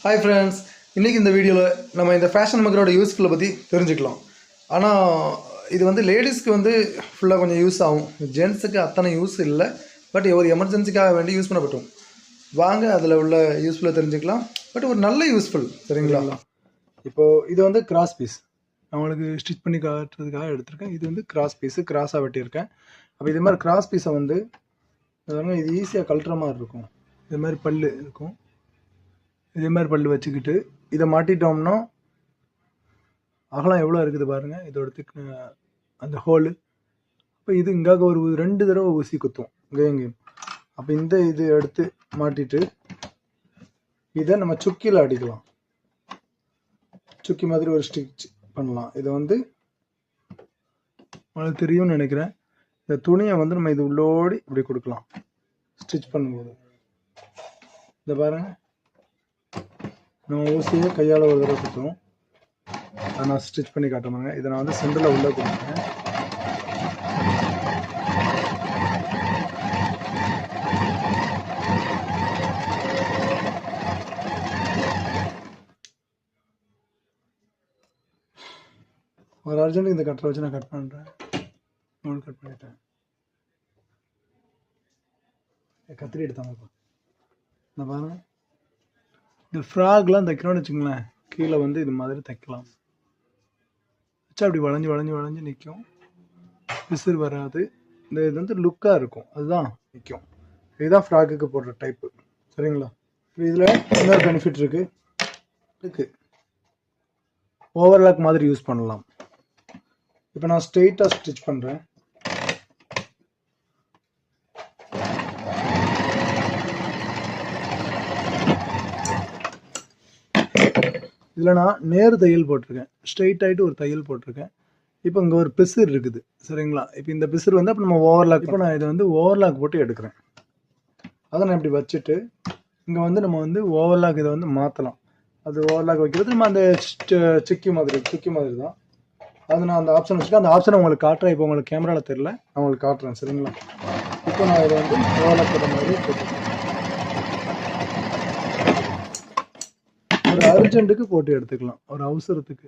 Hi friends, இன்றைக்கி இந்த வீடியோவில் நம்ம இந்த ஃபேஷன் மக்கரோட யூஸ்ஃபுல்லை பற்றி தெரிஞ்சுக்கலாம். ஆனால் இது வந்து லேடிஸ்க்கு வந்து ஃபுல்லாக கொஞ்சம் யூஸ் ஆகும், ஜென்ஸுக்கு அத்தனை யூஸ் இல்லை. பட் ஒரு எமர்ஜென்சிக்காக வேண்டி யூஸ் பண்ணப்பட்டோம். வாங்க அதில் உள்ள யூஸ்ஃபுல்லாக தெரிஞ்சுக்கலாம். பட் ஒரு நல்ல யூஸ்ஃபுல், சரிங்களா? இப்போது இது வந்து கிராஸ் பீஸ், நான் உங்களுக்கு ஸ்டிச் பண்ணி காட்டுறதுக்காக எடுத்திருக்கேன். இது வந்து கிராஸ் பீஸு, கிராஸாக வெட்டியிருக்கேன். அப்போ இது மாதிரி கிராஸ் பீஸை வந்து இது ஈஸியாக கழட்டுற மாதிரி இருக்கும். இது மாதிரி பல் இருக்கும், இதே மாதிரி பல் வச்சுக்கிட்டு இதை மாட்டிட்டோம்னா அகலம் எவ்வளோ இருக்குது பாருங்கள். இதோட அந்த ஹோலு. அப்போ இது இங்காக ஒரு 2 தடவை ஊசி குத்தும் இங்கேயும். அப்போ இந்த இது எடுத்து மாட்டிட்டு இதை நம்ம சுக்கியில் அடிக்கலாம். சுக்கி மாதிரி ஒரு ஸ்டிச் பண்ணலாம். இதை வந்து உங்களுக்கு தெரியும்னு நினைக்கிறேன். இந்த துணியை வந்து நம்ம இது உள்ளோடி இப்படி கொடுக்கலாம் ஸ்டிச் பண்ணும்போது. இதை பாருங்கள், நம்ம ஊசியை கையால் ஒரு தடவை குத்துவோம். அதை நான் ஸ்டிச் பண்ணி காட்டுறேன். இதை நான் வந்து சென்டரில் உள்ளே கொடுத்துருக்கேன். ஒரு அர்ஜென்ட்டுக்கு இந்த கட்டரை வச்சு நான் கட் பண்ணுறேன். நூல் கட் பண்ணிட்டேன். கத்திரி எடுத்தாங்கப்பா. இந்த பாருங்க, இந்த ஃப்ராக்லாம் தைக்கணும்னு வச்சுங்களேன், கீழே வந்து இது மாதிரி தைக்கலாம். வச்சா அப்படி வளைஞ்சு வளைஞ்சு வளைஞ்சு நிற்கும், விசிறு வராது. இந்த இது வந்து லுக்காக இருக்கும், அதுதான் நிற்கும். இதுதான் ஃப்ராக்குக்கு போடுற டைப்பு, சரிங்களா? இப்போ இதில் இன்னொரு பெனிஃபிட் இருக்குது. ஓவர்லாக் மாதிரி யூஸ் பண்ணலாம். இப்போ நான் ஸ்ட்ரெயிட்டாக ஸ்டிச் பண்ணுறேன். இதில் நான் நேர் தையல் போட்டிருக்கேன், ஸ்ட்ரெயிட் ஆகிட்டு ஒரு தையல் போட்டிருக்கேன். இப்போ இங்கே ஒரு பிசிறு இருக்குது, சரிங்களா? இப்போ இந்த பிசிறு வந்து அப்போ நம்ம ஓவர்லாக், இப்போ நான் இதை வந்து ஓவர்லாக் போட்டு எடுக்கிறேன். அதை நான் இப்படி வச்சுட்டு இங்கே வந்து நம்ம வந்து ஓவர்லாக் இதை வந்து மாற்றலாம். அது ஓவர்லாக் வைக்கிறது நம்ம அந்த சுக்கி மாதிரி தான். அது நான் அந்த ஆப்ஷன் வச்சுருக்கேன். அந்த ஆப்ஷனை உங்களுக்கு காட்டுறேன். இப்போ உங்களுக்கு கேமராவில் தெரியல, நான் உங்களுக்கு காட்டுறேன், சரிங்களா? இப்போ நான் இதை வந்து ஓவர்லாக் போட்ட மாதிரி போட்டுருக்கேன். ஒரு அர்ஜென்ட்டுக்கு போட்டு எடுத்துக்கலாம், ஒரு அவசரத்துக்கு.